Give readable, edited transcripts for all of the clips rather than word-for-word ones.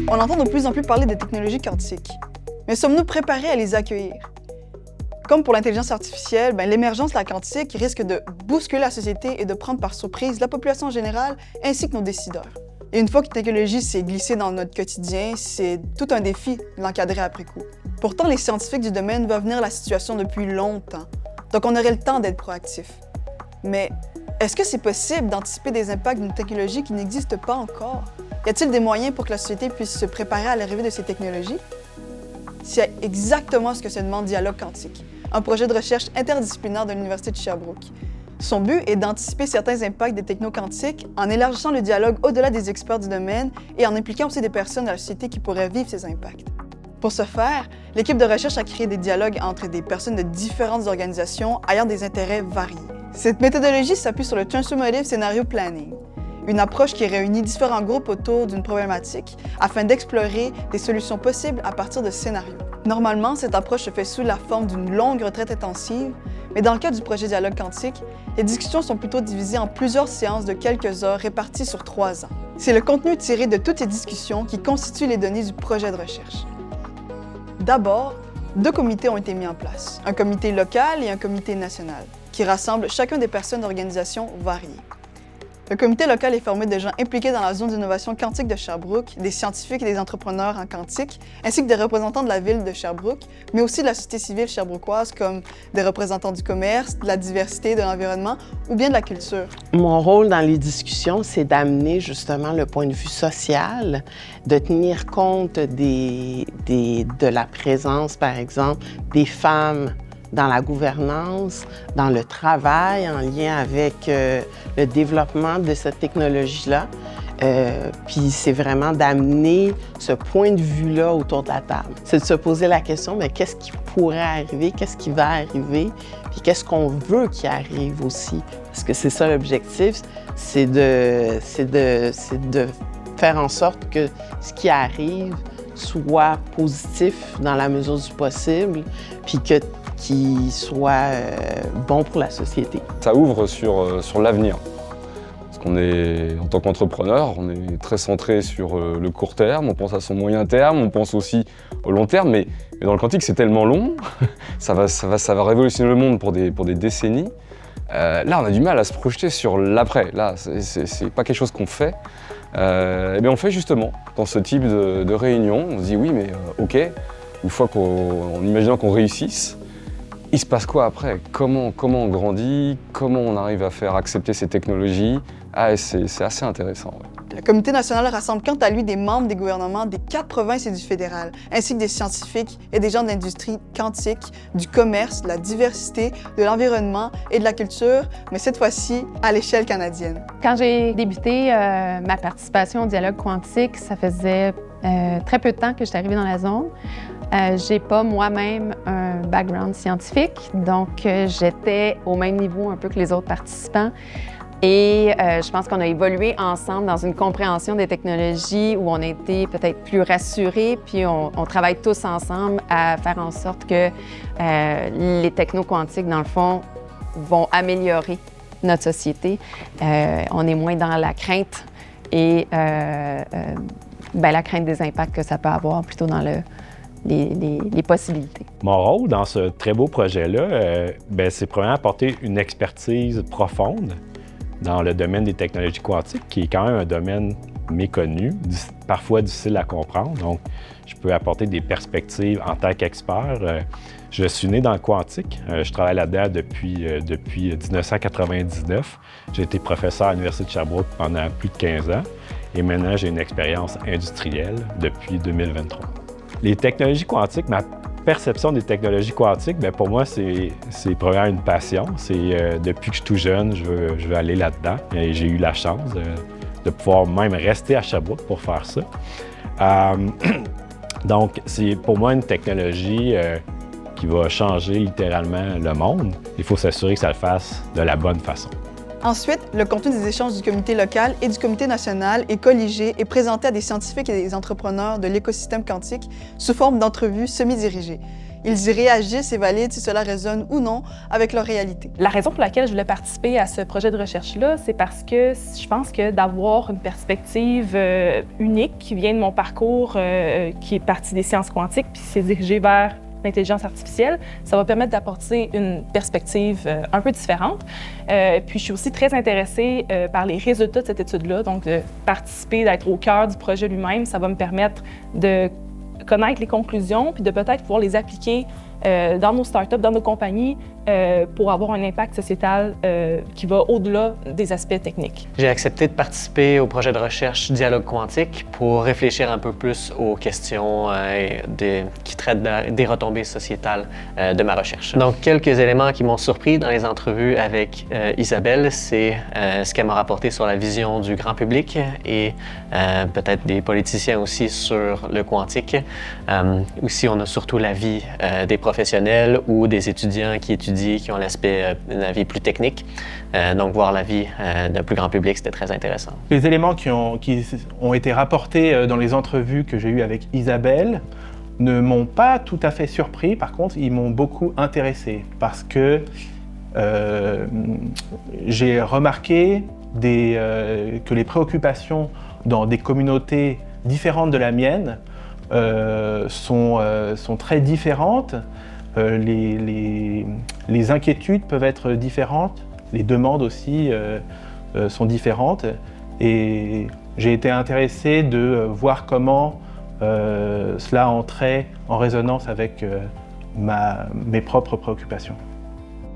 On entend de plus en plus parler des technologies quantiques. Mais sommes-nous préparés à les accueillir? Comme pour l'intelligence artificielle, l'émergence de la quantique risque de bousculer la société et de prendre par surprise la population générale ainsi que nos décideurs. Et une fois qu'une technologie s'est glissée dans notre quotidien, c'est tout un défi de l'encadrer après coup. Pourtant, les scientifiques du domaine voient venir la situation depuis longtemps, donc on aurait le temps d'être proactif. Mais est-ce que c'est possible d'anticiper des impacts d'une technologie qui n'existe pas encore? Y a-t-il des moyens pour que la société puisse se préparer à l'arrivée de ces technologies? C'est exactement ce que se demande Dialogue Quantique, un projet de recherche interdisciplinaire de l'Université de Sherbrooke. Son but est d'anticiper certains impacts des technos quantiques en élargissant le dialogue au-delà des experts du domaine et en impliquant aussi des personnes de la société qui pourraient vivre ces impacts. Pour ce faire, l'équipe de recherche a créé des dialogues entre des personnes de différentes organisations ayant des intérêts variés. Cette méthodologie s'appuie sur le Transformative Scenario Planning, une approche qui réunit différents groupes autour d'une problématique afin d'explorer des solutions possibles à partir de scénarios. Normalement, cette approche se fait sous la forme d'une longue retraite intensive, mais dans le cas du projet Dialogue Quantique, les discussions sont plutôt divisées en plusieurs séances de quelques heures réparties sur 3 ans. C'est le contenu tiré de toutes ces discussions qui constitue les données du projet de recherche. D'abord, 2 comités ont été mis en place, un comité local et un comité national, qui rassemblent chacun des personnes d'organisations variées. Le comité local est formé de gens impliqués dans la zone d'innovation quantique de Sherbrooke, des scientifiques et des entrepreneurs en quantique, ainsi que des représentants de la ville de Sherbrooke, mais aussi de la société civile sherbrookoise comme des représentants du commerce, de la diversité, de l'environnement ou bien de la culture. Mon rôle dans les discussions, c'est d'amener justement le point de vue social, de tenir compte de la présence, par exemple, des femmes dans la gouvernance, dans le travail en lien avec le développement de cette technologie-là. Puis c'est vraiment d'amener ce point de vue-là autour de la table. C'est de se poser la question, mais qu'est-ce qui pourrait arriver, qu'est-ce qui va arriver, puis qu'est-ce qu'on veut qu'il arrive aussi. Parce que c'est ça l'objectif, c'est de faire en sorte que ce qui arrive soit positif dans la mesure du possible, puis qu'il soit bon pour la société. Ça ouvre sur l'avenir. Parce qu'on est, en tant qu'entrepreneur, on est très centré sur le court terme, on pense à son moyen terme, on pense aussi au long terme, mais dans le quantique, c'est tellement long, ça va révolutionner le monde pour des décennies. Là, on a du mal à se projeter sur l'après. Là, c'est pas quelque chose qu'on fait. Et bien on fait justement dans ce type de réunion. On se dit oui, mais OK, une fois en imaginant qu'on réussisse, il se passe quoi après? Comment on grandit? Comment on arrive à faire accepter ces technologies? C'est assez intéressant. Ouais. Le Comité national rassemble quant à lui des membres des gouvernements des 4 provinces et du fédéral, ainsi que des scientifiques et des gens de l'industrie quantique, du commerce, de la diversité, de l'environnement et de la culture, mais cette fois-ci à l'échelle canadienne. Quand j'ai débuté ma participation au dialogue quantique, ça faisait très peu de temps que j'étais arrivée dans la zone. J'ai pas moi-même un background scientifique, donc j'étais au même niveau un peu que les autres participants. Et je pense qu'on a évolué ensemble dans une compréhension des technologies où on a été peut-être plus rassurés, puis on travaille tous ensemble à faire en sorte que les technos quantiques, dans le fond, vont améliorer notre société. On est moins dans la crainte et la crainte des impacts que ça peut avoir, plutôt dans les possibilités. Mon rôle dans ce très beau projet-là, c'est premièrement apporter une expertise profonde dans le domaine des technologies quantiques, qui est quand même un domaine méconnu, parfois difficile à comprendre. Donc, je peux apporter des perspectives en tant qu'expert. Je suis né dans le quantique. Je travaille là-dedans depuis 1999. J'ai été professeur à l'Université de Sherbrooke pendant plus de 15 ans. Et maintenant, j'ai une expérience industrielle depuis 2023. Les technologies quantiques, ma perception des technologies quantiques, pour moi, c'est probablement une passion. Depuis que je suis tout jeune, je veux aller là-dedans. Et j'ai eu la chance de pouvoir même rester à Sherbrooke pour faire ça. Donc, c'est pour moi une technologie qui va changer littéralement le monde. Il faut s'assurer que ça le fasse de la bonne façon. Ensuite, le contenu des échanges du comité local et du comité national est colligé et présenté à des scientifiques et des entrepreneurs de l'écosystème quantique sous forme d'entrevues semi-dirigées. Ils y réagissent et valident si cela résonne ou non avec leur réalité. La raison pour laquelle je voulais participer à ce projet de recherche-là, c'est parce que je pense que d'avoir une perspective unique qui vient de mon parcours, qui est parti des sciences quantiques, puis s'est dirigé vers l'intelligence artificielle, ça va permettre d'apporter une perspective un peu différente. Puis je suis aussi très intéressée par les résultats de cette étude-là, donc de participer, d'être au cœur du projet lui-même, ça va me permettre de connaître les conclusions, puis de peut-être pouvoir les appliquer dans nos startups, dans nos compagnies, pour avoir un impact sociétal qui va au-delà des aspects techniques. J'ai accepté de participer au projet de recherche Dialogue quantique pour réfléchir un peu plus aux questions qui traitent des retombées sociétales de ma recherche. Donc, quelques éléments qui m'ont surpris dans les entrevues avec Isabelle, c'est ce qu'elle m'a rapporté sur la vision du grand public et peut-être des politiciens aussi sur le quantique. Aussi, on a surtout l'avis des professionnels ou des étudiants qui ont l'aspect d'un avis plus technique. Donc, voir l'avis d'un plus grand public, c'était très intéressant. Les éléments qui ont été rapportés dans les entrevues que j'ai eues avec Isabelle ne m'ont pas tout à fait surpris. Par contre, ils m'ont beaucoup intéressé parce que j'ai remarqué que les préoccupations dans des communautés différentes de la mienne sont très différentes. Les inquiétudes peuvent être différentes, les demandes aussi sont différentes. Et j'ai été intéressé de voir comment cela entrait en résonance avec mes propres préoccupations.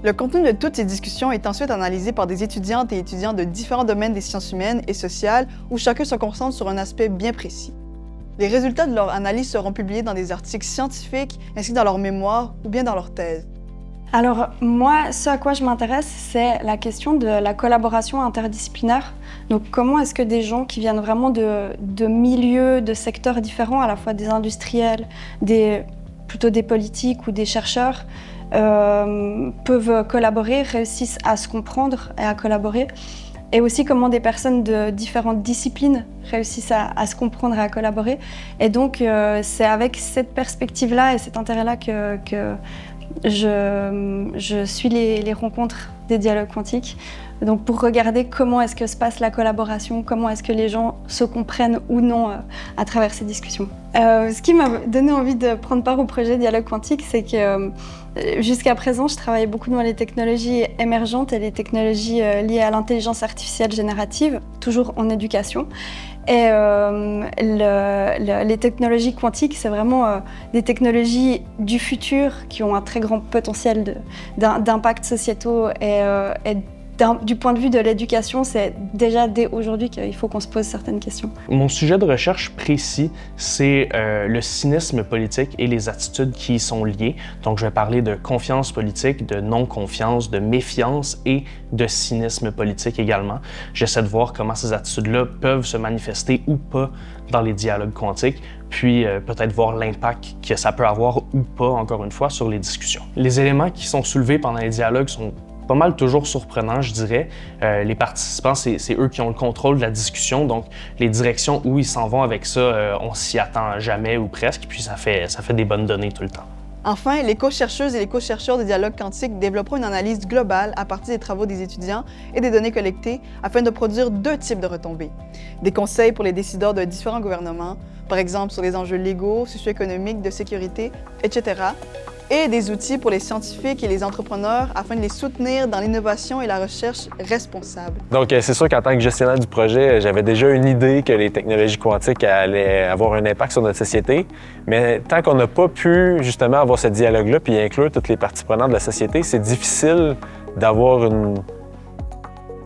Le contenu de toutes ces discussions est ensuite analysé par des étudiantes et étudiants de différents domaines des sciences humaines et sociales où chacun se concentre sur un aspect bien précis. Les résultats de leur analyse seront publiés dans des articles scientifiques ainsi que dans leur mémoire ou bien dans leur thèse. Alors moi, ce à quoi je m'intéresse, c'est la question de la collaboration interdisciplinaire. Donc comment est-ce que des gens qui viennent vraiment de milieux, de secteurs différents, à la fois des industriels, plutôt des politiques ou des chercheurs, peuvent collaborer, réussissent à se comprendre et à collaborer. Et aussi comment des personnes de différentes disciplines réussissent à se comprendre et à collaborer. Et donc, c'est avec cette perspective-là et cet intérêt-là que je suis les rencontres des dialogues quantiques. Donc, pour regarder comment est-ce que se passe la collaboration, comment est-ce que les gens se comprennent ou non à travers ces discussions. Ce qui m'a donné envie de prendre part au projet Dialogue quantique, c'est que jusqu'à présent, je travaillais beaucoup dans les technologies émergentes et les technologies liées à l'intelligence artificielle générative, toujours en éducation. Et les technologies quantiques, c'est vraiment des technologies du futur qui ont un très grand potentiel d'impact sociétaux et du point de vue de l'éducation, c'est déjà dès aujourd'hui qu'il faut qu'on se pose certaines questions. Mon sujet de recherche précis, c'est le cynisme politique et les attitudes qui y sont liées. Donc, je vais parler de confiance politique, de non-confiance, de méfiance et de cynisme politique également. J'essaie de voir comment ces attitudes-là peuvent se manifester ou pas dans les dialogues quantiques, puis peut-être voir l'impact que ça peut avoir ou pas, encore une fois, sur les discussions. Les éléments qui sont soulevés pendant les dialogues sont pas mal toujours surprenant, je dirais. Les participants, c'est eux qui ont le contrôle de la discussion, donc les directions où ils s'en vont avec ça, on s'y attend jamais ou presque, puis ça fait des bonnes données tout le temps. Enfin, les co-chercheuses et les co-chercheurs de dialogue quantique développeront une analyse globale à partir des travaux des étudiants et des données collectées afin de produire deux types de retombées. Des conseils pour les décideurs de différents gouvernements, par exemple sur les enjeux légaux, socio-économiques, de sécurité, etc., et des outils pour les scientifiques et les entrepreneurs afin de les soutenir dans l'innovation et la recherche responsable. Donc, c'est sûr qu'en tant que gestionnaire du projet, j'avais déjà une idée que les technologies quantiques allaient avoir un impact sur notre société, mais tant qu'on n'a pas pu justement avoir ce dialogue-là puis inclure toutes les parties prenantes de la société, c'est difficile d'avoir une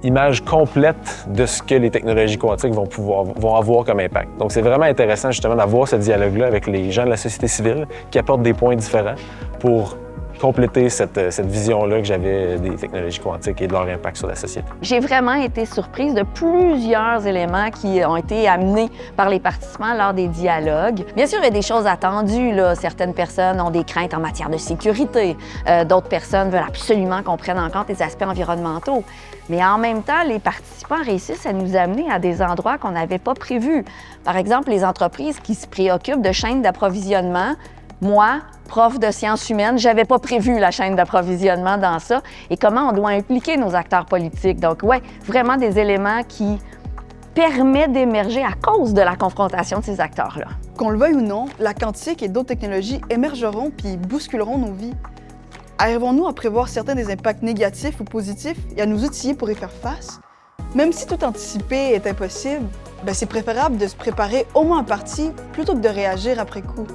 image complète de ce que les technologies quantiques vont avoir comme impact. Donc, c'est vraiment intéressant justement d'avoir ce dialogue-là avec les gens de la société civile qui apportent des points différents pour compléter cette vision-là que j'avais des technologies quantiques et de leur impact sur la société. J'ai vraiment été surprise de plusieurs éléments qui ont été amenés par les participants lors des dialogues. Bien sûr, il y a des choses attendues, là. Certaines personnes ont des craintes en matière de sécurité. D'autres personnes veulent absolument qu'on prenne en compte les aspects environnementaux. Mais en même temps, les participants réussissent à nous amener à des endroits qu'on n'avait pas prévus. Par exemple, les entreprises qui se préoccupent de chaînes d'approvisionnement Moi, prof de sciences humaines, j'avais pas prévu la chaîne d'approvisionnement dans ça et comment on doit impliquer nos acteurs politiques. Donc, ouais, vraiment des éléments qui permettent d'émerger à cause de la confrontation de ces acteurs-là. Qu'on le veuille ou non, la quantique et d'autres technologies émergeront puis bousculeront nos vies. Arrivons-nous à prévoir certains des impacts négatifs ou positifs et à nous outiller pour y faire face? Même si tout anticiper est impossible, c'est préférable de se préparer au moins en partie plutôt que de réagir après coup.